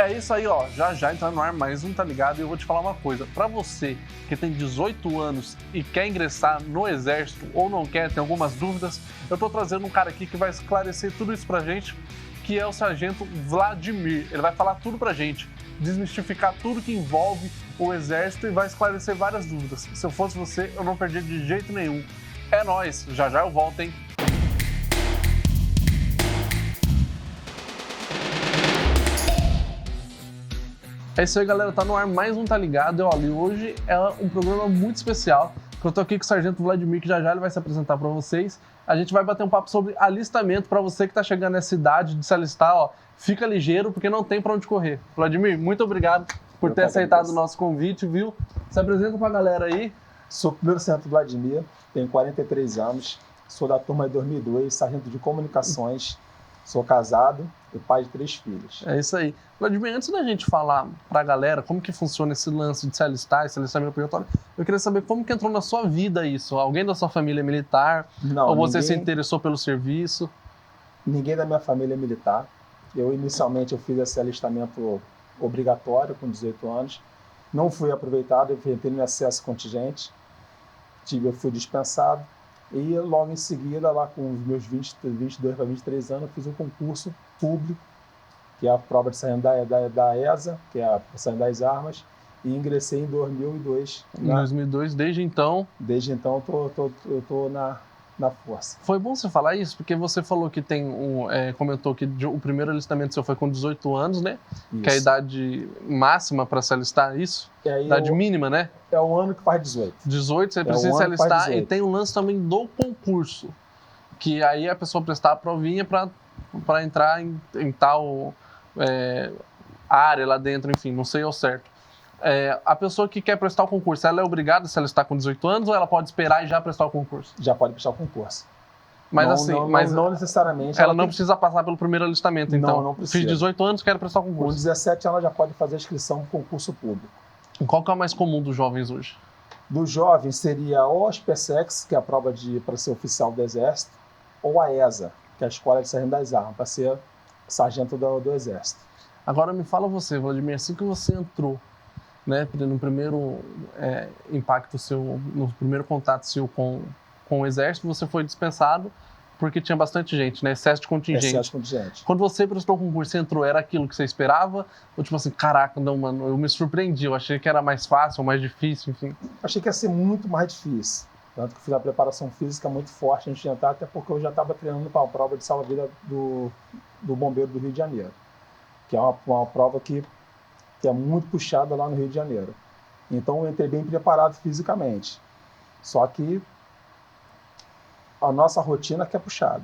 É isso aí, ó. Já entrando no ar mais um, tá ligado? E eu vou te falar uma coisa. Pra você que tem 18 anos e quer ingressar no Exército ou não quer, tem algumas dúvidas, eu tô trazendo um cara aqui que vai esclarecer tudo isso pra gente, que é o Sargento Vladimir. Ele vai falar tudo pra gente, desmistificar tudo que envolve o Exército e vai esclarecer várias dúvidas. Se eu fosse você, eu não perdia de jeito nenhum. É nóis. Já eu volto, hein? É isso aí, galera, tá no ar mais um Tá Ligado. E hoje é um programa muito especial, que eu tô aqui com o Sargento Vladimir, que já ele vai se apresentar pra vocês. A gente vai bater um papo sobre alistamento pra você que tá chegando nessa idade de se alistar, ó. Fica ligeiro, porque não tem pra onde correr. Vladimir, muito obrigado por ter aceitado o nosso convite, viu? Se apresenta pra galera aí. Sou o primeiro sargento Vladimir, tenho 43 anos, sou da turma de 2002, sargento de comunicações, sou casado e pai de 3 filhos. É isso aí. Vladimir, antes da gente falar pra galera como que funciona esse lance de se alistar, esse alistamento obrigatório, eu queria saber como que entrou na sua vida isso. Alguém da sua família é militar? Não, ou você se interessou pelo serviço? Ninguém da minha família é militar. Inicialmente eu fiz esse alistamento obrigatório com 18 anos. Não fui aproveitado, eu entrei no acesso contingente. Eu fui dispensado. E logo em seguida, lá com os meus 22 para 23 anos, eu fiz um concurso público, que é a prova de sargento da ESA, que é a sargento das armas, e ingressei em 2002. Em 2002, desde então? Desde então eu tô na força. Foi bom você falar isso, porque você falou que tem comentou que o primeiro alistamento seu foi com 18 anos, né? Isso. Que é a idade máxima para se alistar, isso? Idade mínima, né? É o ano que faz 18. 18, você precisa se alistar, e tem um lance também do concurso, que aí a pessoa prestar a provinha para entrar em tal área lá dentro, enfim, não sei ao certo. A pessoa que quer prestar o concurso, ela é obrigada a se alistar com 18 anos ou ela pode esperar e já prestar o concurso? Já pode prestar o concurso. Mas não necessariamente. Ela não precisa passar pelo primeiro alistamento, então. Não precisa. Fiz 18 anos, quero prestar o concurso. Com 17 ela já pode fazer a inscrição para o concurso público. E qual que é o mais comum dos jovens hoje? Dos jovens seria ou a SPSEX, que é a prova para ser oficial do Exército, ou a ESA, que é a Escola de Sargento das Armas, para ser sargento do Exército. Agora me fala você, Vladimir, assim que você entrou, né, no primeiro impacto seu, no primeiro contato seu com o Exército, você foi dispensado porque tinha bastante gente, né? Excesso de contingente. Excesso de contingente. Quando você prestou o concurso e entrou, era aquilo que você esperava? Ou tipo assim, caraca, não, mano, eu me surpreendi, eu achei que era mais fácil ou mais difícil, enfim? Achei que ia ser muito mais difícil. Tanto que fiz a preparação física muito forte antes de entrar, até porque eu já estava treinando para a prova de salva-vida do Bombeiro do Rio de Janeiro, que é uma prova que é muito puxada lá no Rio de Janeiro. Então eu entrei bem preparado fisicamente. Só que a nossa rotina que é puxada.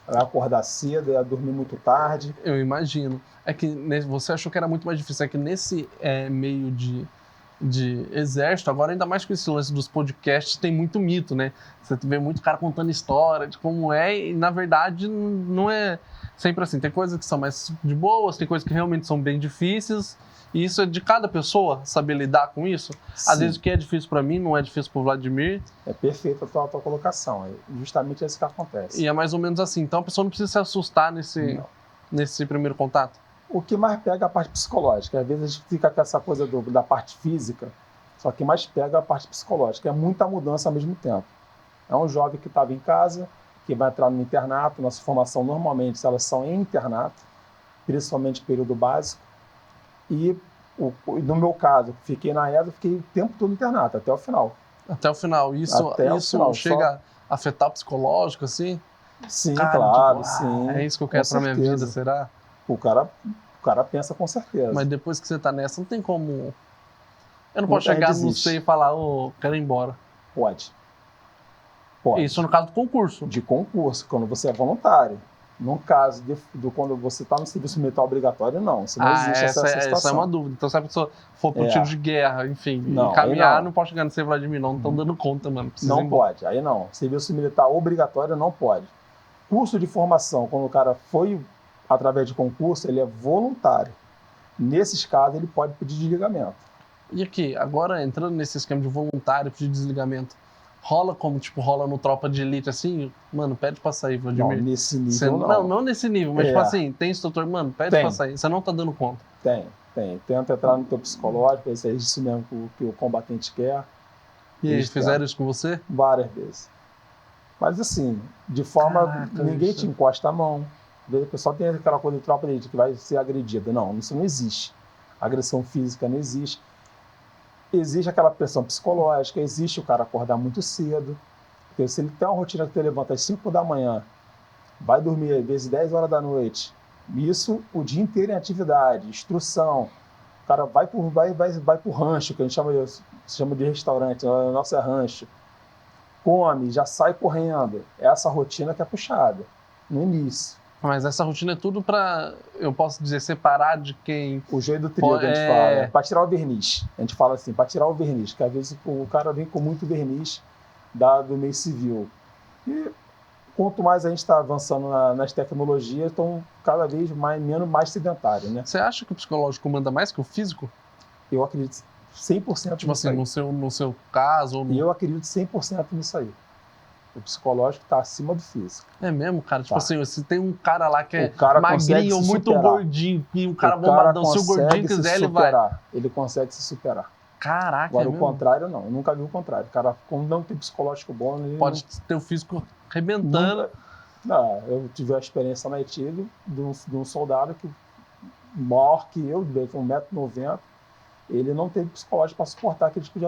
É acordar cedo, é dormir muito tarde. Eu imagino. É que você achou que era muito mais difícil. É que nesse meio de exército, agora ainda mais com esse lance dos podcasts, tem muito mito, né? Você vê muito cara contando história de como é, e na verdade não é sempre assim. Tem coisas que são mais de boas, tem coisas que realmente são bem difíceis, e isso é de cada pessoa, saber lidar com isso. Sim. Às vezes o que é difícil para mim não é difícil para o Vladimir. É perfeita a tua colocação, é justamente isso que acontece. E é mais ou menos assim, então a pessoa não precisa se assustar nesse primeiro contato. O que mais pega é a parte psicológica. Às vezes a gente fica com essa coisa da parte física, só que mais pega a parte psicológica. É muita mudança ao mesmo tempo. É um jovem que estava em casa, que vai entrar no internato. Nossa formação, normalmente, elas são em internato, principalmente período básico. E, no meu caso, fiquei na ESA, fiquei o tempo todo no internato, até o final. Até o final. Isso chega a afetar o psicológico, assim? Sim, claro, tipo, sim. É isso que eu quero pra minha vida, será? O cara pensa com certeza. Mas depois que você tá nessa, não tem como... Eu não posso chegar no C e falar, quero ir embora. Pode. Isso no caso do concurso. De concurso, quando você é voluntário. No caso quando você está no serviço militar obrigatório, não. Isso não existe essa situação. Essa é uma dúvida. Então se a pessoa for pro tiro de guerra, enfim, caminhar, não pode chegar no C, Vladimir, não estão dando conta, mano. Não pode, aí não. Serviço militar obrigatório não pode. Curso de formação, quando o cara foi através de concurso, ele é voluntário. Nesses casos, ele pode pedir desligamento. E aqui, agora entrando nesse esquema de voluntário, pedir desligamento, rola como, tipo, rola no Tropa de Elite, assim, mano, pede pra sair, Não, Vladimir. nesse nível Você, não. não nesse nível, mas tipo assim, tem instrutor, mano, pede Tem. pra sair, você não tá dando conta. Tem. Tenta entrar no teu psicológico, ver se é isso mesmo que o combatente quer. E aí, Eles fizeram tentam. isso com você? Várias vezes. Mas assim, de forma. Caraca, Ninguém bicho. te encosta a mão. O pessoal tem aquela coisa de tropa de elite que vai ser agredido. Não, isso não existe. Agressão física não existe. Existe aquela pressão psicológica, existe o cara acordar muito cedo. Porque se ele tem uma rotina que ele levanta às 5 da manhã, vai dormir às vezes 10 horas da noite, isso o dia inteiro em atividade, instrução. O cara vai pro rancho, que a gente chama de restaurante, o nosso é rancho. Come, já sai correndo. É essa rotina que é puxada no início. Mas essa rotina é tudo pra, eu posso dizer, separar de quem... O joio do trigo, a gente fala, para tirar o verniz. A gente fala assim, para tirar o verniz, que às vezes o cara vem com muito verniz do meio civil. E quanto mais a gente está avançando nas tecnologias, estão cada vez mais sedentário, né? Você acha que o psicológico manda mais que o físico? Eu acredito 100% Tipo nisso assim, aí. no seu caso? Ou no... E eu acredito 100% nisso aí. O psicológico está acima do físico. É mesmo, cara? Tipo Tá. assim, se tem um cara lá que é consegue magrinho ou se muito superar. gordinho, e um cara bombadão, se o gordinho quiser, ele vai. Ele consegue se superar. Caraca, Agora, é o mesmo? contrário, não. Eu nunca vi o contrário. O cara, como não tem psicológico bom... Ele Pode ter o físico arrebentando. Não, eu tive a experiência na Haiti de um soldado que maior que eu, de 1,90 m, ele não teve psicológico para suportar aquele tipo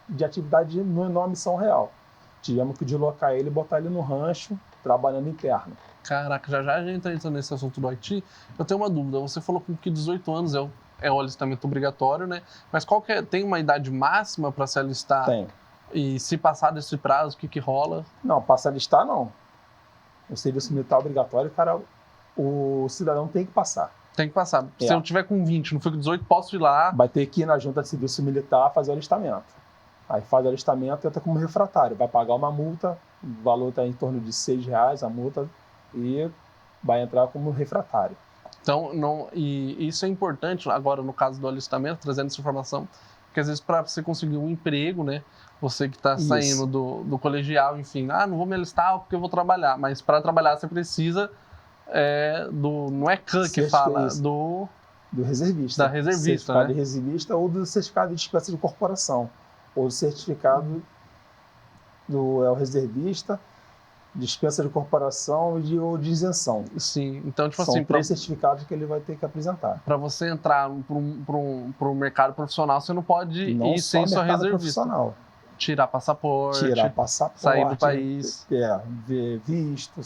de atividade numa missão real. Tivemos que deslocar ele e botar ele no rancho, trabalhando interno. Caraca, já a gente entra nesse assunto do Haiti. Eu tenho uma dúvida. Você falou que 18 anos é o alistamento obrigatório, né? Mas tem uma idade máxima para se alistar? Tem. E se passar desse prazo, o que rola? Não, para se alistar, não. O serviço militar obrigatório, cara, o cidadão tem que passar. Tem que passar. Se eu tiver com 20, não fui com 18, posso ir lá? Vai ter que ir na junta de serviço militar fazer o alistamento. Aí faz o alistamento e entra como refratário. Vai pagar uma multa, o valor está em torno de R$6 a multa, e vai entrar como refratário. Então, e isso é importante agora no caso do alistamento, trazendo essa informação, porque às vezes para você conseguir um emprego, né, você que está saindo do colegial, enfim, não vou me alistar porque eu vou trabalhar, mas para trabalhar você precisa não é CAN que fala, do reservista. Da reservista, certificado né? de reservista ou do certificado de dispensa de corporação, ou do certificado o reservista, dispensa de corporação ou de isenção. Sim, então tipo São assim, 3 certificados que ele vai ter que apresentar. Para você entrar para o mercado profissional, você não pode ir sem sua reservista. Profissional. Tirar passaporte, sair do país. Ver visto,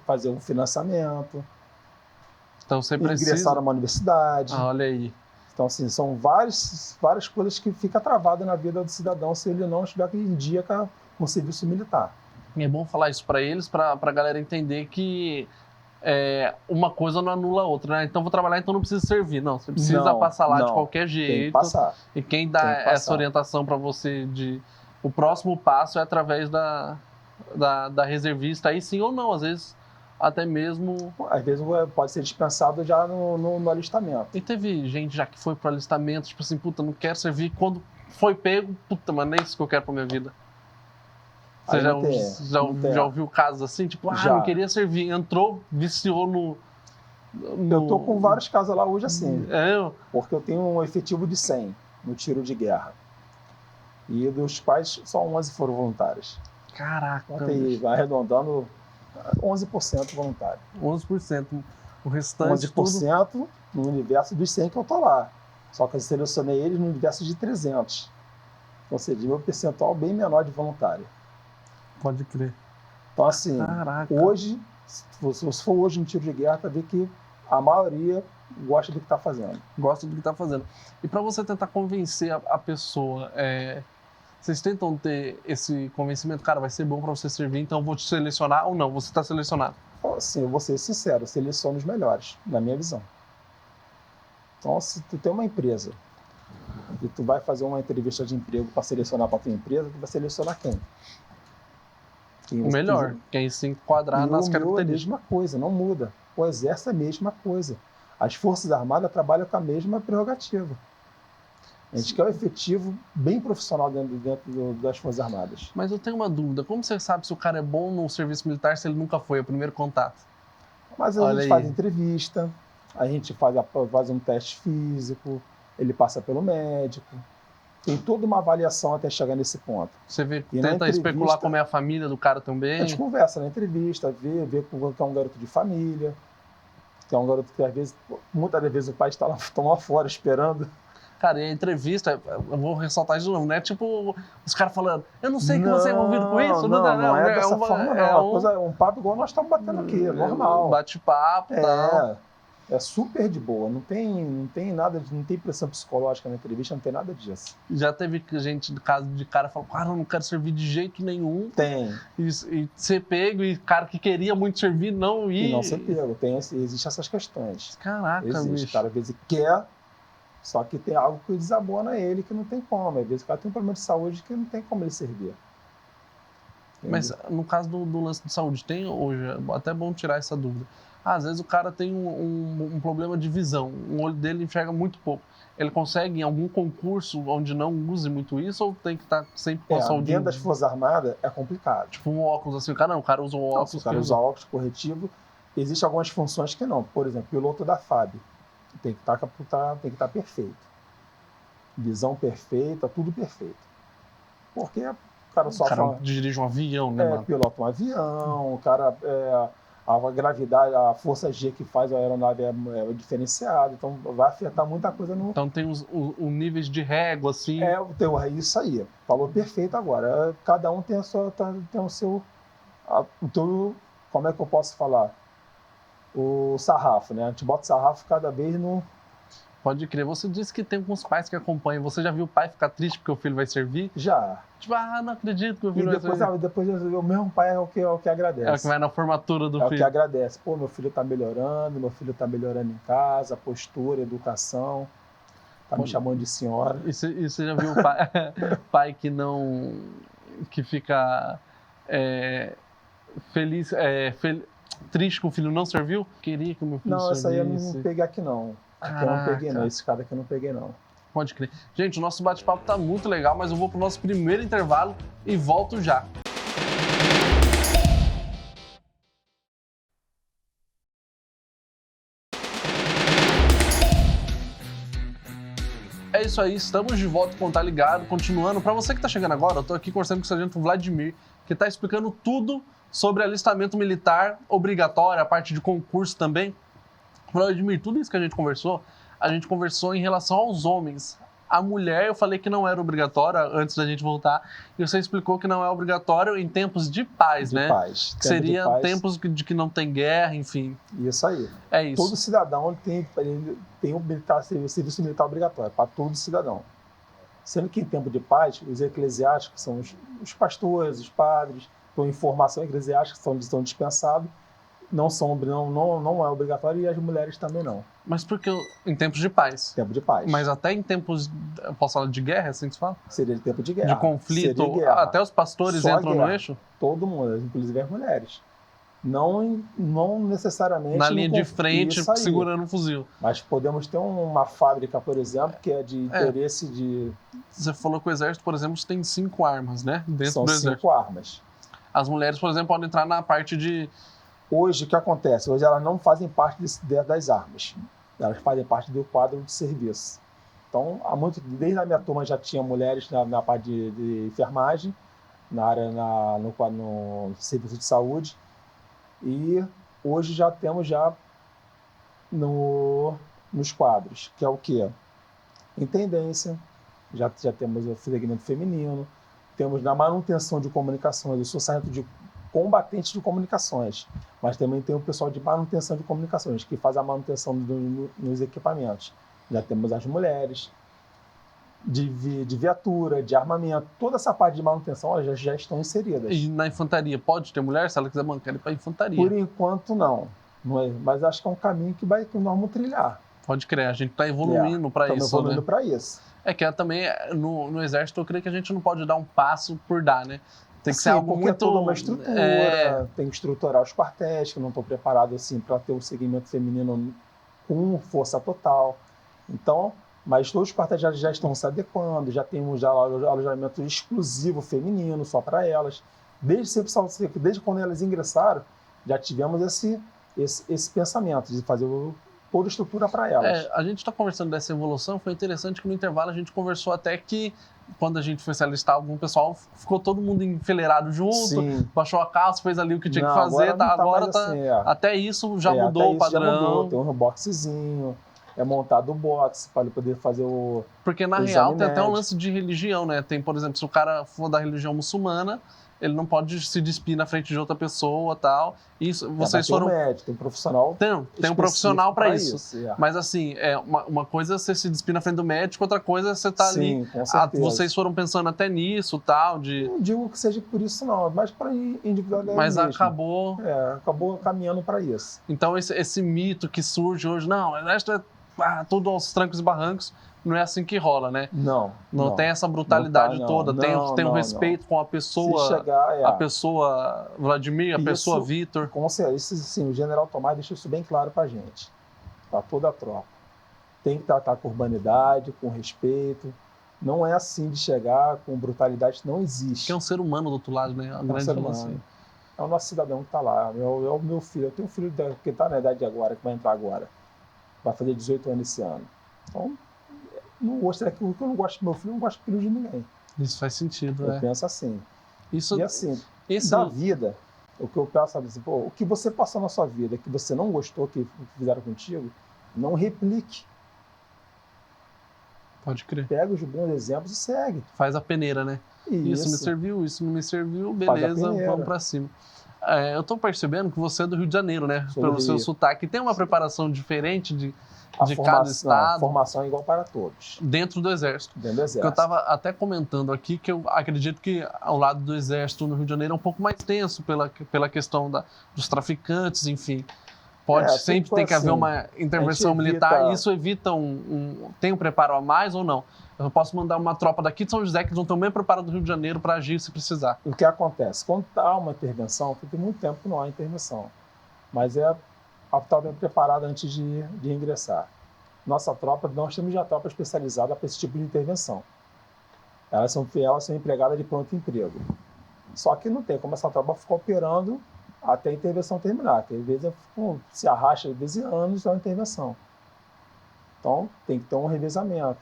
fazer um financiamento. Então você precisa ingressar numa universidade. Olha aí. Então, assim, são várias coisas que fica travada na vida do cidadão se ele não estiver em dia com o serviço militar. E é bom falar isso para eles, para a galera entender que uma coisa não anula a outra, né? Então vou trabalhar, então não precisa servir. Não, você precisa passar lá de qualquer jeito. Tem que passar. E quem dá essa orientação para você o próximo passo é através da reservista, aí sim ou não, às vezes até mesmo... Às vezes pode ser dispensado já no alistamento. E teve gente já que foi pro alistamento, tipo assim, puta, não quero servir, quando foi pego, puta, mano, é isso que eu quero pra minha vida. Você já ouviu casos assim, tipo, não queria servir, entrou, viciou no... Eu tô com vários casos lá hoje assim, porque eu tenho um efetivo de 100 no tiro de guerra. E dos quais só 11 foram voluntários. Caraca. Vai arredondando 11% voluntário. 11%. O restante 11% tudo... no universo dos 100 que eu tô lá. Só que eu selecionei eles no universo de 300. Ou seja, um percentual bem menor de voluntário. Pode crer. Então, assim, hoje, se você for hoje no tiro de guerra, vai ver que a maioria gosta do que está fazendo. Gosta do que está fazendo. E para você tentar convencer a pessoa, vocês tentam ter esse convencimento, cara, vai ser bom para você servir, então eu vou te selecionar ou não? Você está selecionado? Sim, eu vou ser sincero, eu seleciono os melhores, na minha visão. Então, se tu tem uma empresa e tu vai fazer uma entrevista de emprego para selecionar para tua empresa, tu vai selecionar quem? O melhor, quem se enquadrar nas características. É a mesma coisa, não muda. O Exército é a mesma coisa. As Forças Armadas trabalham com a mesma prerrogativa. A gente quer um efetivo bem profissional dentro das Forças Armadas. Mas eu tenho uma dúvida. Como você sabe se o cara é bom no serviço militar se ele nunca foi? É o primeiro contato. Mas a gente faz entrevista, a gente faz um teste físico, ele passa pelo médico. Tem toda uma avaliação até chegar nesse ponto. Você tenta especular como é a família do cara também? A gente conversa na entrevista, vê que é um garoto de família, que é um garoto que às vezes, muitas vezes o pai está lá fora esperando. Cara, e a entrevista, eu vou ressaltar de novo, não é tipo os caras falando, eu não sei que você é envolvido com isso. Não é dessa forma, não. É um papo igual nós estamos batendo aqui, é normal. Bate-papo e tal. É super de boa, não tem nada, não tem pressão psicológica na entrevista, não tem nada disso. Já teve gente do caso de cara falando, cara, eu não quero servir de jeito nenhum. Tem. E ser pego, e cara que queria muito servir, não ir. E não ser pego, existem essas questões. Caraca, bicho. Cara, às vezes quer, só que tem algo que desabona ele que não tem como. Às vezes o cara tem um problema de saúde que não tem como ele servir. Entendeu? Mas no caso do lance de saúde, tem hoje, até é bom tirar essa dúvida. Às vezes o cara tem um problema de visão, o olho dele enxerga muito pouco. Ele consegue em algum concurso onde não use muito isso ou tem que estar sempre com a saúde? Dentro das Forças Armadas é complicado. Tipo um óculos assim, o cara usa um óculos. O cara usa óculos corretivo. Existem algumas funções que não. Por exemplo, piloto da FAB tem que estar perfeito. Visão perfeita, tudo perfeito. Porque o cara só dirige um avião, né, mano? Pilota um avião, o cara... A gravidade, a força G que faz a aeronave é diferenciada, então vai afetar muita coisa no... Então tem os níveis de régua, assim... É isso aí, falou perfeito agora. Cada um tem o seu... Como é que eu posso falar? O sarrafo, né? A gente bota o sarrafo cada vez no... Pode crer. Você disse que tem alguns pais que acompanham. Você já viu o pai ficar triste porque o filho vai servir? Já. Tipo, não acredito que o filho vai servir. E depois o mesmo pai é o que agradece. É o que vai na formatura do filho. É o que agradece. Pô, meu filho está melhorando em casa, a postura, a educação. Tá me chamando de senhora. E você já viu o pai que não... que fica feliz... triste que o filho não serviu? Queria que o meu filho servisse. Não, essa aí eu não peguei aqui, não. Aqui eu não peguei, não. Esse cara aqui eu não peguei, não. Pode crer. Gente, o nosso bate-papo tá muito legal, mas eu vou pro nosso primeiro intervalo e volto já. É isso aí, estamos de volta com Tá Ligado, continuando. Para você que tá chegando agora, eu tô aqui conversando com o sargento Vladimir, que tá explicando tudo sobre alistamento militar obrigatório, a parte de concurso também. Vladimir, tudo isso que a gente conversou em relação aos homens. A mulher, eu falei que não era obrigatória antes da gente voltar, e você explicou que não é obrigatório em tempos de paz, né? Paz. Que seria tempos de que não tem guerra, enfim. Isso aí. É isso. Todo cidadão tem o serviço militar obrigatório, para todo cidadão. Sendo que em tempo de paz, os eclesiásticos, são os pastores, os padres, com informação eclesiástica, são dispensados. Não é obrigatório e as mulheres também não. Mas porque em tempos de paz? Tempo de paz. Mas até em tempos, posso falar de guerra, assim que se fala? Seria de tempo de guerra. De conflito, até os pastores entram no eixo? Todo mundo, inclusive as mulheres. Não necessariamente... Na linha de frente, segurando um fuzil. Mas podemos ter uma fábrica, por exemplo, que é de interesse de... Você falou que o exército, por exemplo, tem 5 armas, né? Dentro do exército. 5 armas. As mulheres, por exemplo, podem entrar na parte de... Hoje, o que acontece? Hoje elas não fazem parte das armas. Elas fazem parte do quadro de serviço. Então, desde a minha turma já tinha mulheres na parte de enfermagem, na área no serviço de saúde. E hoje já temos nos quadros, que é o quê? Intendência, já temos o segmento feminino, temos na manutenção de comunicações, eu sou sargento de combatentes de comunicações, mas também tem o pessoal de manutenção de comunicações, que faz a manutenção nos equipamentos. Já temos as mulheres, de viatura, de armamento, toda essa parte de manutenção elas já estão inseridas. E na infantaria, pode ter mulher? Se ela quiser bancar ele para infantaria? Por enquanto, não é, mas acho que é um caminho que nós vamos trilhar. Pode crer, a gente está evoluindo para isso. Estamos evoluindo para isso. É que também, no Exército, eu creio que a gente não pode dar um passo por dar, né? Tem que ser algo muito... É toda uma estrutura, tem que estruturar os quartéis, que eu não estou preparado assim para ter o segmento feminino com força total. Então, Mas todos os quartéis já estão se adequando, já temos já alojamento exclusivo feminino, só para elas. Desde quando elas ingressaram, já tivemos esse pensamento de fazer toda a estrutura para elas. A gente está conversando dessa evolução, foi interessante que no intervalo a gente conversou até que quando a gente foi se alistar, algum pessoal ficou todo mundo enfileirado junto, Sim. Baixou a calça, fez ali o que tinha que fazer, agora tá, assim, até isso já mudou o padrão. Já mudou, tem um boxezinho, é montado o boxe para ele poder fazer o Porque na real tem até um lance de religião, né? Tem, por exemplo, se o cara for da religião muçulmana, ele não pode se despir na frente de outra pessoa e tal. Isso, vocês foram... Tem um médico, tem um profissional. Tem um profissional para isso. É. Mas assim, uma coisa é você se despir na frente do médico, outra coisa é você estar ali. Com certeza. Vocês foram pensando até nisso, tal, de... Não digo que seja por isso não, mas para individualidade Mas mesmo. acabou caminhando para isso. Então esse mito que surge hoje, não, o exército é tudo aos trancos e barrancos, não é assim que rola, né? Não tem essa brutalidade toda, tem o respeito com a pessoa, a pessoa Vladimir, a pessoa Vitor. Com certeza, assim, o general Tomás deixou isso bem claro pra gente, pra toda a tropa. Tem que tratar com urbanidade, com respeito, não é assim de chegar com brutalidade, não existe. Que é um ser humano do outro lado, né? É um ser humano. É o nosso cidadão que tá lá, é o meu filho, eu tenho um filho que tá na idade agora, que vai entrar agora, vai fazer 18 anos esse ano. Então, não gosto daquilo que eu não gosto do meu filho, eu não gosto do filho de ninguém. Isso faz sentido, Eu penso assim. Isso, e assim, da vida, o que eu penso assim, o que você passou na sua vida, que você não gostou, que fizeram contigo, não replique. Pode crer. Pega os bons exemplos e segue. Faz a peneira, né? Isso me serviu, isso não me serviu, beleza, vamos pra cima. Eu tô percebendo que você é do Rio de Janeiro, né? Pelo seu sotaque. Tem uma preparação diferente de cada estado. A formação é igual para todos. Dentro do Exército. Dentro do Exército. Eu estava até comentando aqui que eu acredito que ao lado do Exército no Rio de Janeiro é um pouco mais tenso pela questão dos traficantes, enfim. Sempre tem que haver uma intervenção militar. Isso evita tem um preparo a mais ou não? Eu posso mandar uma tropa daqui de São José que não tem o mesmo preparo do Rio de Janeiro para agir se precisar. O que acontece? Quando há uma intervenção, tem muito tempo que não há intervenção. Mas a tropa bem preparada antes de ingressar. Nós temos já tropa especializada para esse tipo de intervenção. Elas são empregadas de pronto emprego. Só que não tem como essa tropa ficar operando até a intervenção terminar, que às vezes se arrasta às vezes anos da intervenção. Então tem que ter um revezamento.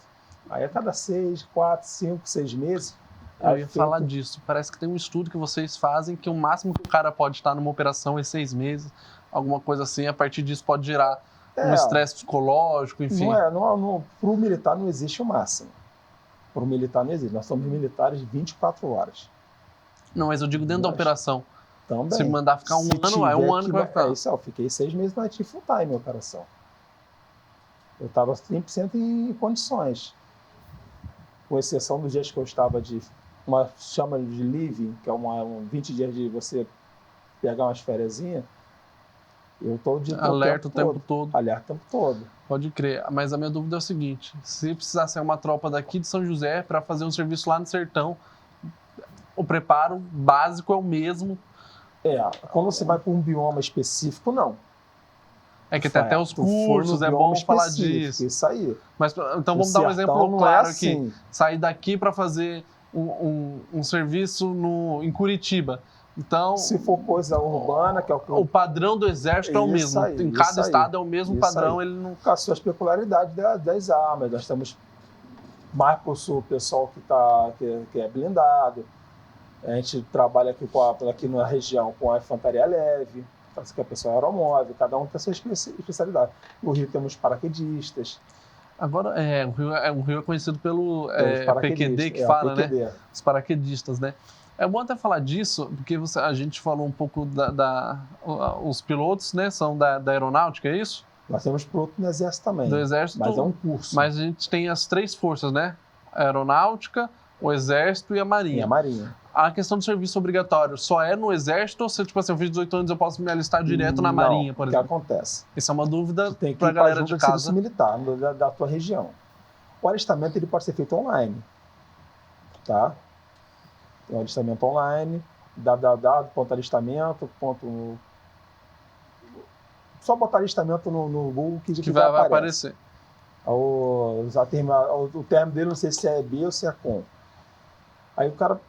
Aí a cada 6, 4, 5, 6 meses... Eu ia falar disso. Parece que tem um estudo que vocês fazem que o máximo que o cara pode estar numa operação é 6 meses, alguma coisa assim. A partir disso pode gerar um estresse psicológico, enfim. Para o militar não existe o máximo. Para o militar não existe. Nós somos militares 24 horas. Não, mas eu digo dentro da operação. Também. Se mandar ficar um ano, é um ano que vai ficar. Eu fiquei 6 meses na full time em operação. Eu estava 100% em condições. Com exceção dos dias que eu estava chama de leave, que é 20 dias de você pegar umas fériasinhas, eu estou alerta o tempo todo. Alerta o tempo todo. Pode crer. Mas a minha dúvida é o seguinte: se precisar ser uma tropa daqui de São José para fazer um serviço lá no sertão, o preparo básico é o mesmo? Quando você vai para um bioma específico, não. É que tem até os cursos, é bom falar disso. Isso aí. Mas, então vamos dar um exemplo claro aqui. Sair daqui para fazer um serviço em Curitiba. Então, se for coisa urbana, que é o padrão do Exército é o mesmo. Em cada estado é o mesmo padrão. Ele não... Com as suas peculiaridades das armas. Nós temos mais para o sul, pessoal que é blindado. A gente trabalha aqui na região com a infantaria leve, que é a pessoa aeromóvel, cada um tem a sua especialidade. No Rio temos paraquedistas. Agora, o Rio é conhecido pelo PQD, que fala, PQD. Né? Os paraquedistas, né? É bom até falar disso, porque a gente falou um pouco os pilotos, né? São da aeronáutica, é isso? Nós temos piloto no Exército também. Do Exército. Mas é um curso. Mas a gente tem as 3 forças, né? A aeronáutica, o Exército e a Marinha. E a Marinha. A questão do serviço obrigatório só é no Exército ou se, tipo assim, eu fiz 18 anos eu posso me alistar direto na Marinha, por exemplo? O que acontece? Isso é uma dúvida para a galera de casa. Serviço militar da tua região. O alistamento ele pode ser feito online. Tá? Tem um alistamento online, www.alistamento. Só botar alistamento no Google que vai aparecer. O termo dele, não sei se é B ou se é com. Aí o cara,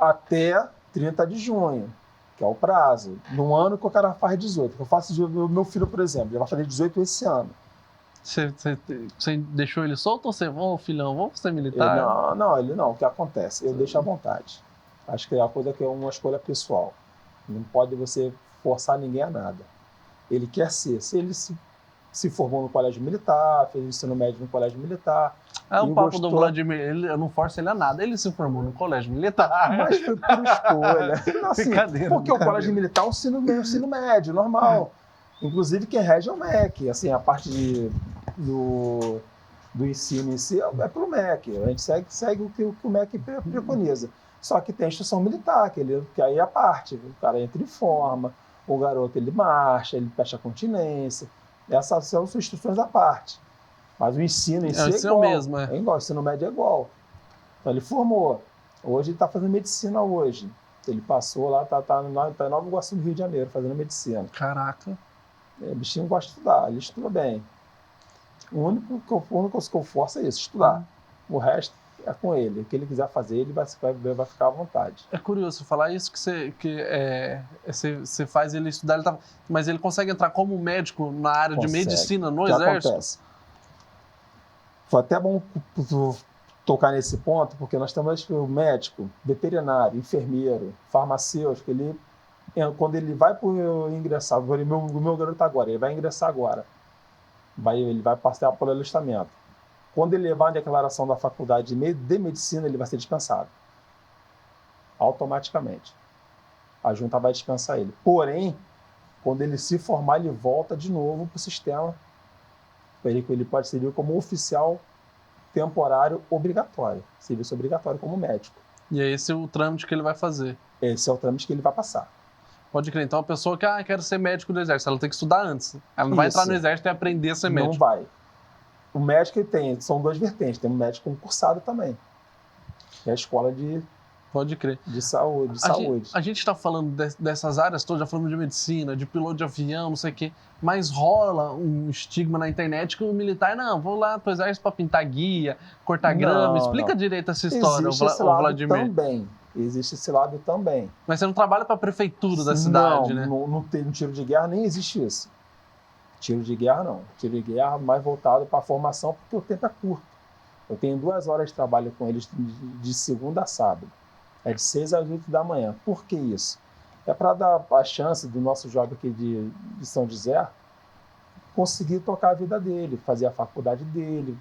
até 30 de junho, que é o prazo. No ano que o cara faz 18. Eu faço meu filho, por exemplo, ele vai fazer 18 esse ano. Você deixou ele solto ou você, filhão, vamos ser militar? Ele não. O que acontece? Eu deixo à vontade. Acho que é uma coisa que é uma escolha pessoal. Não pode você forçar ninguém a nada. Ele quer ser. Se ele se formou no colégio militar, fez ensino médio no colégio militar. É o papo do Vladimir, eu não forço ele a nada. Ele se formou no colégio militar. Mas foi por escolha. Não, assim, porque o colégio militar é o ensino médio, normal. Inclusive quem rege é o MEC. Assim, a parte do ensino em si é pelo MEC. A gente segue o que o MEC preconiza. Só que tem a instrução militar, que aí é a parte. O cara entra em forma, o garoto ele marcha, ele presta continência. Essas são as instruções à parte. Mas o ensino em si é igual. Mesmo, é igual. O ensino médio é igual. Então ele formou. Hoje ele está fazendo medicina hoje. Ele passou lá, tá em Nova Iguaçu, no Rio de Janeiro, fazendo medicina. Caraca. O bichinho gosta de estudar, ele estuda bem. O único que eu forço é isso, estudar. O resto é com ele. O que ele quiser fazer, ele vai ficar à vontade. É curioso falar isso, que você faz ele estudar, mas ele consegue entrar como médico na área de medicina no Exército? Acontece. Foi até bom tocar nesse ponto, porque nós temos o médico, veterinário, enfermeiro, farmacêutico, quando ele vai ingressar, o meu garoto agora, ele vai ingressar agora. Ele vai passar pelo alistamento. Quando ele levar a declaração da faculdade de medicina, ele vai ser dispensado. Automaticamente. A junta vai dispensar ele. Porém, quando ele se formar, ele volta de novo para o sistema. Ele pode servir como oficial temporário obrigatório. Serviço obrigatório como médico. E é esse o trâmite que ele vai fazer? Esse é o trâmite que ele vai passar. Pode crer. Então a pessoa que quer ser médico do Exército, ela tem que estudar antes. Ela não vai entrar no Exército e aprender a ser médico. Não vai. O médico são duas vertentes. Tem um médico concursado também. Que é a escola de... Pode crer. De saúde. A gente está falando dessas áreas todas, já falamos de medicina, de piloto de avião, não sei o quê, mas rola um estigma na internet que o militar, não, vou lá pro Exército para pintar guia, cortar grama. Explica direito essa história, Vladimir. Também. Existe esse lado também. Mas você não trabalha para a prefeitura da cidade, né? Não tem tiro de guerra, nem existe isso. Tiro de guerra, não. Tiro de guerra mais voltado para a formação, porque o tempo é curto. Eu tenho 2 horas de trabalho com eles de segunda a sábado. É de 6 às 8 da manhã. Por que isso? É para dar a chance do nosso jovem aqui de São José conseguir tocar a vida dele, fazer a faculdade dele,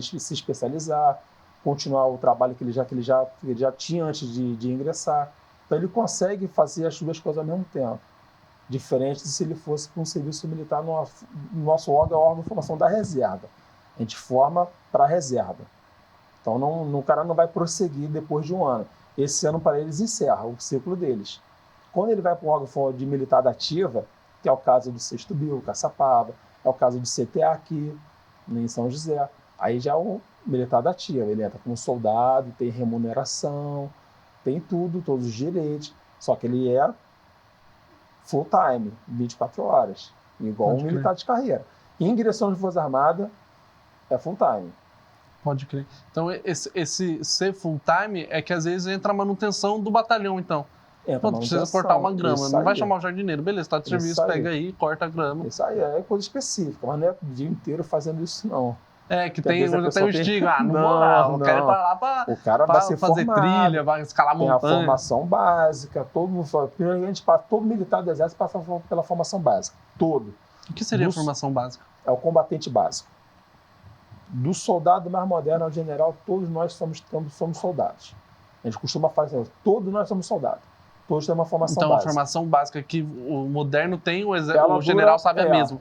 se especializar, continuar o trabalho que ele já tinha antes de ingressar. Então ele consegue fazer as 2 coisas ao mesmo tempo. Diferente de se ele fosse para um serviço militar no nosso órgão de formação da reserva. A gente forma para a reserva. Então o cara não vai prosseguir depois de um ano. Esse ano para eles encerra o ciclo deles. Quando ele vai para um órgão de militar da ativa, que é o caso do 6º BIL, Caçapava, é o caso do CTA aqui, em São José, aí já é o militar da ativa. Ele entra como soldado, tem remuneração, tem tudo, todos os direitos, só que ele é full time, 24 horas, igual um militar de carreira. Ingressão de Força Armada é full time. Pode crer. Então, esse ser full time é que às vezes entra a manutenção do batalhão, então. Pronto, precisa cortar uma grama, não vai chamar o jardineiro. Beleza, tá de serviço, pega aí, corta a grama. Isso aí é coisa específica, mas não é o dia inteiro fazendo isso, não. É, que tem o estigma, não moral, o cara tá lá pra fazer formado, trilha, vai escalar montanha. Tem a formação básica, todo militar do Exército passa pela formação básica, todo. O que seria a formação básica? É o combatente básico. Do soldado mais moderno ao general, todos nós somos soldados. A gente costuma fazer assim, todos nós somos soldados. Todos têm uma formação básica. Então, a formação básica que o moderno tem, o general sabe a mesma.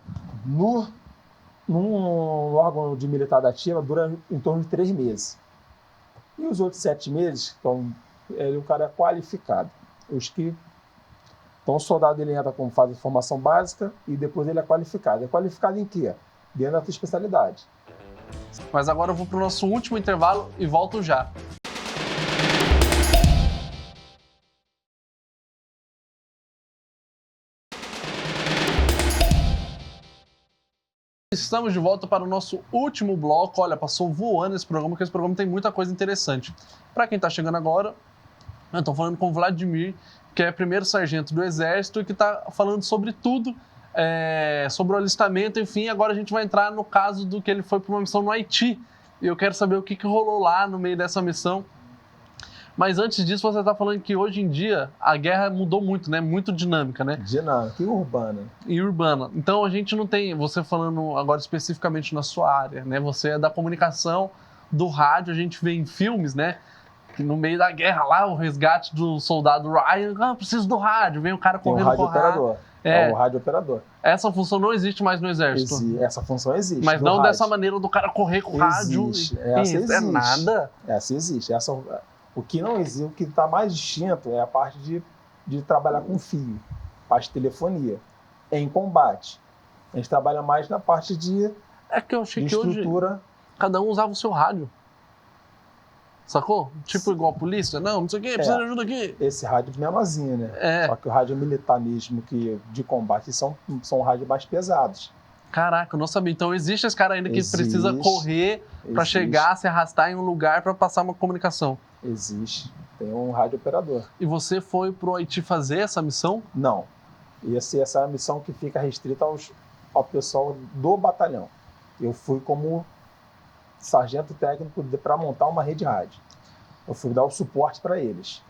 Num órgão de militar da ativa, dura em torno de 3 meses. E os outros 7 meses, então, o cara é qualificado. Então, o soldado ele entra como faz a formação básica e depois ele é qualificado. É qualificado em quê? Dentro da sua especialidade. Mas agora eu vou para o nosso último intervalo e volto já. Estamos de volta para o nosso último bloco. Olha, passou voando esse programa, porque esse programa tem muita coisa interessante. Para quem está chegando agora, eu estou falando com o Vladimir, que é primeiro sargento do Exército e que está falando sobre tudo, sobre o alistamento, enfim. Agora a gente vai entrar no caso do que ele foi para uma missão no Haiti. E eu quero saber o que rolou lá no meio dessa missão. Mas antes disso, você está falando que hoje em dia a guerra mudou muito, né? Muito dinâmica, né? Dinâmica e urbana. E urbana. Então a gente não tem, você falando agora especificamente na sua área, né? Você é da comunicação, do rádio, a gente vê em filmes, né? Que no meio da guerra lá, o resgate do soldado Ryan, preciso do rádio, vem o cara correndo com o rádio. É o rádio operador. Essa função não existe mais no Exército. Essa função existe. Mas não rádio. Dessa maneira do cara correr com o rádio. Existe. Essa existe. É nada. Essa existe. O que não existe, o que está mais distinto é a parte de trabalhar com fio, parte de telefonia. Em combate. A gente trabalha mais na parte de que eu achei que estrutura. Hoje cada um usava o seu rádio. Sacou? Tipo igual a polícia. Não sei o quê, precisa de ajuda aqui. Esse rádio menorzinho, né? Só que o rádio militar mesmo, que de combate, são rádios mais pesados. Caraca, eu não sabia. Então existe esse cara ainda que precisa correr para chegar, se arrastar em um lugar para passar uma comunicação. Existe. Tem um rádio operador. E você foi pro Haiti fazer essa missão? Não. Essa é a missão que fica restrita ao pessoal do batalhão. Eu fui como sargento técnico para montar uma rede rádio. Eu fui dar o suporte para eles.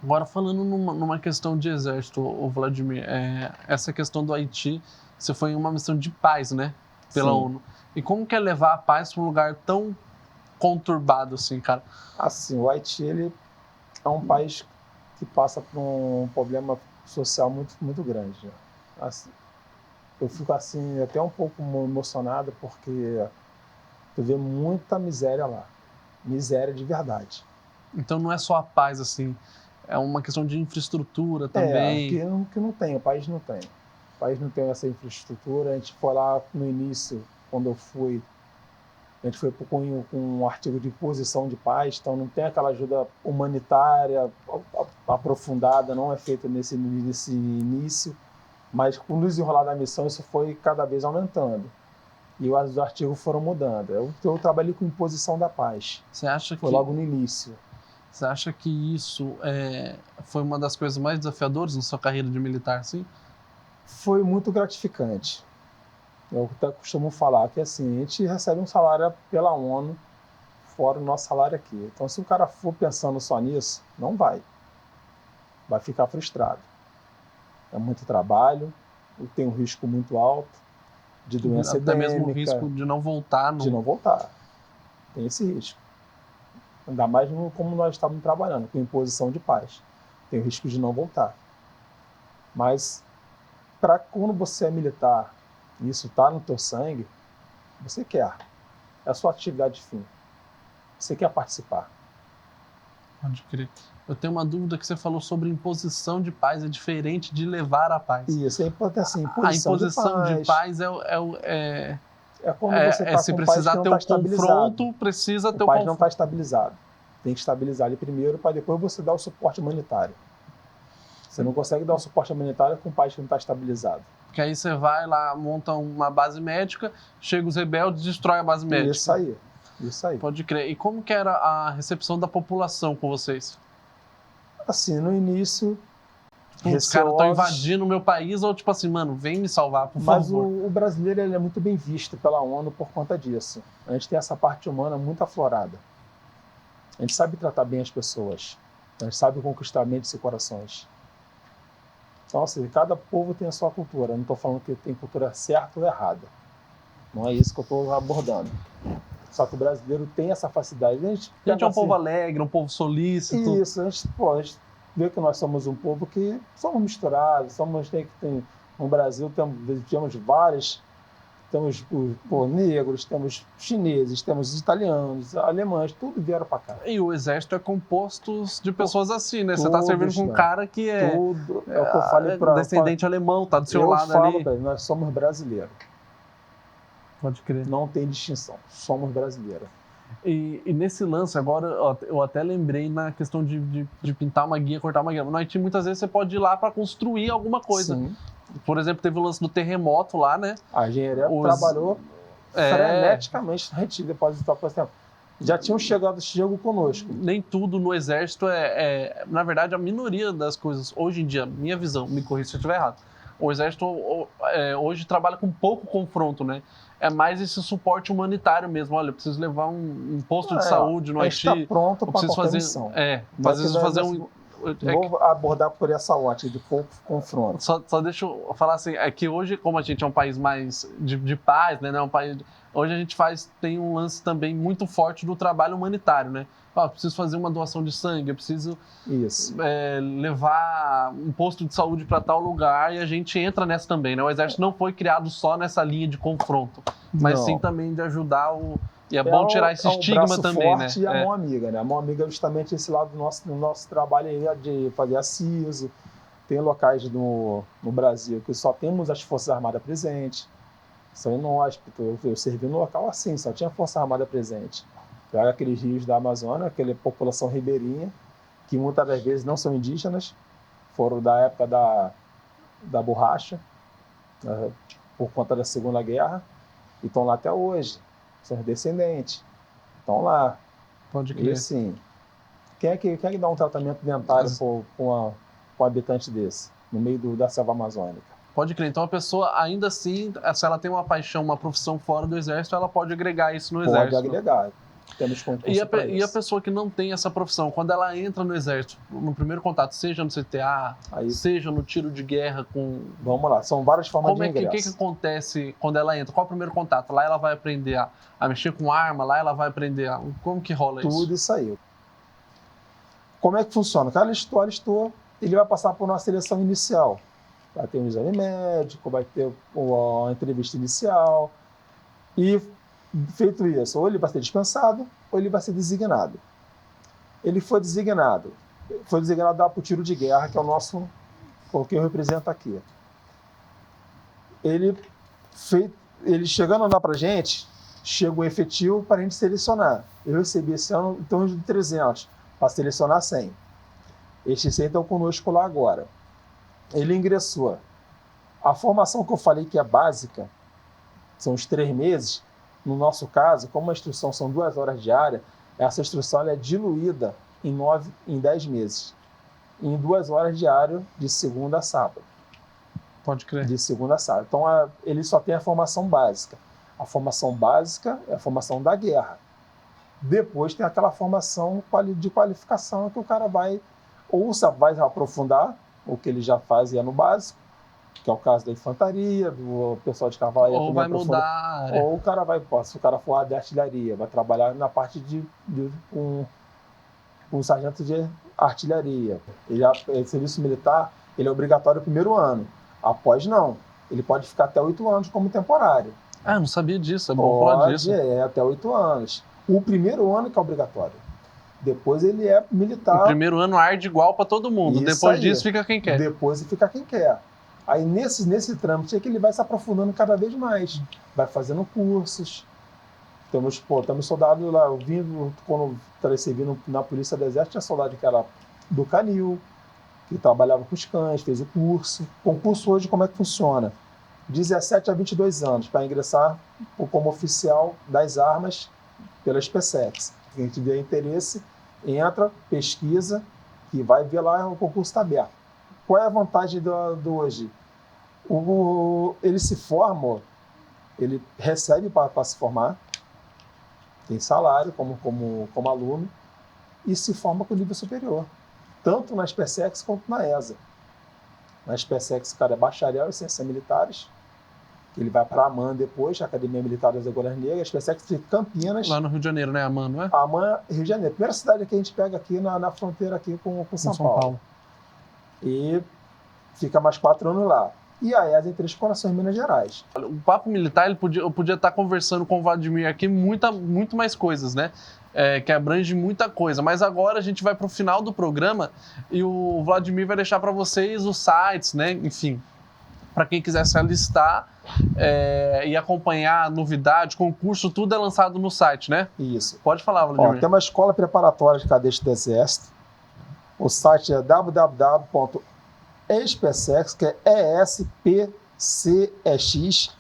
Agora, falando numa questão de exército, o Vladimir, essa questão do Haiti, você foi em uma missão de paz, né? Pela Sim. ONU. E como que é levar a paz para um lugar tão conturbado assim, cara? Assim, o Haiti, ele é um país que passa por um problema social muito, muito grande. Assim, eu fico assim, até um pouco emocionado, porque tu vê muita miséria lá. Miséria de verdade. Então não é só a paz, assim, é uma questão de infraestrutura também. Que não tem, o país não tem. O país não tem essa infraestrutura. A gente foi lá no início, quando eu fui, a gente foi com um artigo de posição de paz, então não tem aquela ajuda humanitária aprofundada, não é feita nesse início, mas com o desenrolar da missão isso foi cada vez aumentando. E os artigos foram mudando. Eu trabalhei com imposição da paz. Você acha foi logo no início. Você acha que isso foi uma das coisas mais desafiadoras na sua carreira de militar, sim? Foi muito gratificante. Eu até costumo falar que assim, a gente recebe um salário pela ONU, fora o nosso salário aqui. Então, se o cara for pensando só nisso, não vai. Vai ficar frustrado. É muito trabalho, tem um risco muito alto de doença endêmica. Até mesmo o risco de não voltar. De não voltar. Tem esse risco. Ainda mais como nós estávamos trabalhando, com imposição de paz. Tem o risco de não voltar. Mas, quando você é militar, e isso está no teu sangue, você quer. É a sua atividade de fim. Você quer participar. Pode crer. Eu tenho uma dúvida que você falou sobre imposição de paz, é diferente de levar a paz. Isso, é assim, a imposição de paz é quando você está se com precisar o ter paz o confronto, precisa ter o paz não está estabilizado. Tem que estabilizar ele primeiro para depois você dar o suporte humanitário. Você não consegue dar o suporte humanitário com um país que não está estabilizado. Porque aí você vai lá, monta uma base médica, chega os rebeldes, destrói a base médica. Isso aí. Pode crer. E como que era a recepção da população com vocês? Assim, no início... Os caras estão invadindo o meu país, ou tipo assim, mano, vem me salvar, por favor. Mas o brasileiro ele é muito bem visto pela ONU por conta disso. A gente tem essa parte humana muito aflorada. A gente sabe tratar bem as pessoas. A gente sabe conquistar mentes e corações. Então, assim, cada povo tem a sua cultura. Não estou falando que tem cultura certa ou errada. Não é isso que eu estou abordando. Só que o brasileiro tem essa facilidade. A gente é um povo alegre, um povo solícito. Isso, a gente vê que nós somos um povo que somos misturados. No Brasil temos vários... Temos negros, temos chineses, temos italianos, alemães, tudo vieram para cá. E o exército é composto de pessoas assim, né? Você está servindo com um cara que é o que eu falei descendente alemão, tá do seu lado ali. Nós somos brasileiros. Pode crer. Não tem distinção, somos brasileiros. E nesse lance, agora eu até lembrei na questão de pintar uma guia, cortar uma guia. No Haiti, muitas vezes você pode ir lá para construir alguma coisa. Sim. Por exemplo, teve o lance do terremoto lá, né? A engenharia trabalhou freneticamente depositar, por exemplo. Já tinham chegado conosco. Nem tudo no Exército na verdade, a minoria das coisas, hoje em dia, minha visão, me corrija se eu estiver errado, o Exército hoje trabalha com pouco confronto, né? É mais esse suporte humanitário mesmo. Olha, eu preciso levar um posto de saúde no Haiti. Está pronto para qualquer fazer, missão. às vezes fazer Vou abordar por essa ótica de pouco confronto. Só deixa eu falar assim, é que hoje, como a gente é um país mais de paz, né? Um país, hoje a gente tem um lance também muito forte do trabalho humanitário, né? Eu preciso fazer uma doação de sangue, eu preciso levar um posto de saúde para tal lugar, e a gente entra nessa também, né? O Exército não foi criado só nessa linha de confronto, mas sim também de ajudar E é bom tirar esse estigma também, né? E a mão amiga, né? A mão amiga é justamente esse lado do nosso trabalho aí de fazer aciso. Tem locais no Brasil que só temos as Forças Armadas presentes. São inóspitos. Eu servi no local assim, só tinha Força Armada presente. Pega aqueles rios da Amazônia, aquela população ribeirinha, que muitas das vezes não são indígenas, foram da época da borracha, por conta da Segunda Guerra, e estão lá até hoje. São descendentes. Estão lá. Pode crer. E assim, quem é que dá um tratamento dentário para um habitante desse, no meio da selva amazônica? Pode crer. Então a pessoa, ainda assim, se ela tem uma paixão, uma profissão fora do Exército, ela pode agregar isso no Exército. Pode agregar. Temos concurso e a pessoa que não tem essa profissão, quando ela entra no Exército, no primeiro contato, seja no CTA, seja no tiro de guerra com... Vamos lá, são várias formas de ingresso. O que acontece quando ela entra? Qual é o primeiro contato? Lá ela vai aprender a mexer com arma, lá ela vai aprender Como que rola isso? Tudo isso aí. Como é que funciona? O cara alistou, ele vai passar por uma seleção inicial. Vai ter um exame médico, vai ter uma entrevista inicial e... Feito isso, ou ele vai ser dispensado, ou ele vai ser designado. Ele foi designado para o tiro de guerra, que é o que eu represento aqui. Ele chegando lá para a gente, chega o efetivo para a gente selecionar. Eu recebi esse ano em torno de 300, para selecionar 100. Estes 100 estão conosco lá agora. Ele ingressou. A formação que eu falei que é básica, são os 3 meses. No nosso caso, como a instrução são 2 horas diárias, essa instrução é diluída em 10 meses. Em 2 horas diárias, de segunda a sábado. Pode crer. De segunda a sábado. Então, ele só tem a formação básica. A formação básica é a formação da guerra. Depois tem aquela formação de qualificação que o cara vai aprofundar o que ele já fazia no básico, que é o caso da infantaria, do pessoal de cavalaria. Ou vai mudar. Ou o cara se o cara for de artilharia, vai trabalhar na parte com um sargento de artilharia. O serviço militar, ele é obrigatório no primeiro ano. Após, não. Ele pode ficar até 8 anos como temporário. Ah, não sabia disso, é bom falar disso. Até 8 anos. O primeiro ano que é obrigatório. Depois ele é militar. O primeiro ano arde igual para todo mundo. Isso depois aí. Disso fica quem quer. Depois fica quem quer. Aí nesse trâmite é que ele vai se aprofundando cada vez mais. Vai fazendo cursos. Temos soldados lá, quando servi na Polícia do Exército, tinha soldado que era do Canil, que trabalhava com os cães, fez o curso. Concurso hoje, como é que funciona? 17 a 22 anos, para ingressar como oficial das armas pela SpaceX. Quem tiver interesse, entra, pesquisa, e vai ver lá, o concurso está aberto. Qual é a vantagem do hoje? Ele se forma, ele recebe para se formar, tem salário como aluno, e se forma com nível superior, tanto na SpaceX quanto na ESA. Na SpaceX o cara é bacharel em ciências militares, ele vai para a AMAN depois, a Academia Militar das Agulhas Negras, a SpaceX fica em Campinas. Lá no Rio de Janeiro, né, AMAN, não é? A AMAN, Rio de Janeiro. Primeira cidade que a gente pega aqui na fronteira aqui com São Paulo. E fica mais 4 anos lá. E a ESA em Três Corações, Minas Gerais. O Papo Militar, eu podia estar conversando com o Vladimir aqui muito mais coisas, né? Que abrange muita coisa. Mas agora a gente vai para o final do programa e o Vladimir vai deixar para vocês os sites, né? Enfim, para quem quiser se alistar e acompanhar novidade, concurso, tudo é lançado no site, né? Isso. Pode falar, Vladimir. Tem uma escola preparatória de cadetes do Exército. O site é www.especex, que é ESPCEX.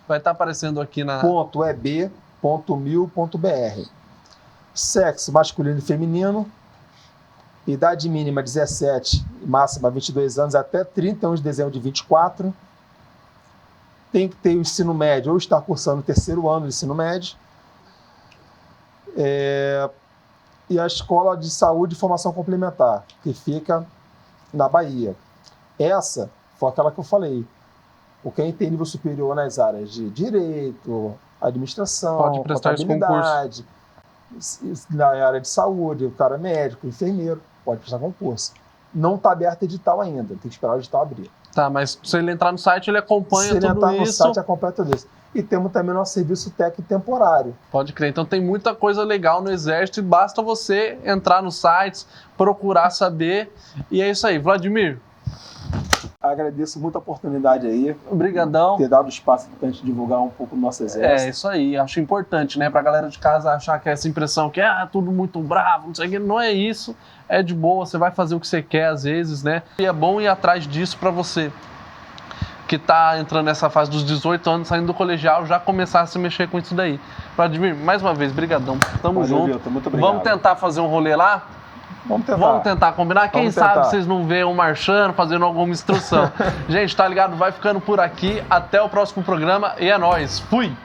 Vai estar aparecendo aqui na... .eb. Sexo masculino e feminino. Idade mínima 17 e máxima 22 anos até 31 de dezembro de 24. Tem que ter o ensino médio ou estar cursando o 3º ano do ensino médio. E a Escola de Saúde e Formação Complementar, que fica na Bahia. Essa foi aquela que eu falei. Quem tem nível superior nas áreas de direito, administração, pode prestar esse concurso. contabilidade, na área de saúde, o cara médico, enfermeiro, pode prestar concurso. Não está aberto edital ainda, tem que esperar o edital abrir. Tá, mas se ele entrar no site, ele acompanha tudo isso. Se ele entrar no site, acompanha tudo isso. E temos também nosso serviço técnico temporário. Pode crer. Então tem muita coisa legal no Exército e basta você entrar nos sites, procurar saber. E é isso aí. Vladimir. Agradeço muito a oportunidade aí. Obrigadão. Ter dado espaço para a gente divulgar um pouco do nosso Exército. É, isso aí. Acho importante, né? Pra galera de casa achar que essa impressão que é tudo muito bravo, não sei o que. Não é isso. É de boa. Você vai fazer o que você quer às vezes, né? E é bom ir atrás disso pra você que tá entrando nessa fase dos 18 anos, saindo do colegial, já começar a se mexer com isso daí. Vladimir, mais uma vez, brigadão. Tamo junto. Vitor, muito obrigado. Vamos tentar fazer um rolê lá? Vamos tentar combinar. Quem sabe vocês não veem um marchando, fazendo alguma instrução. Gente, tá ligado? Vai ficando por aqui. Até o próximo programa e é nóis. Fui!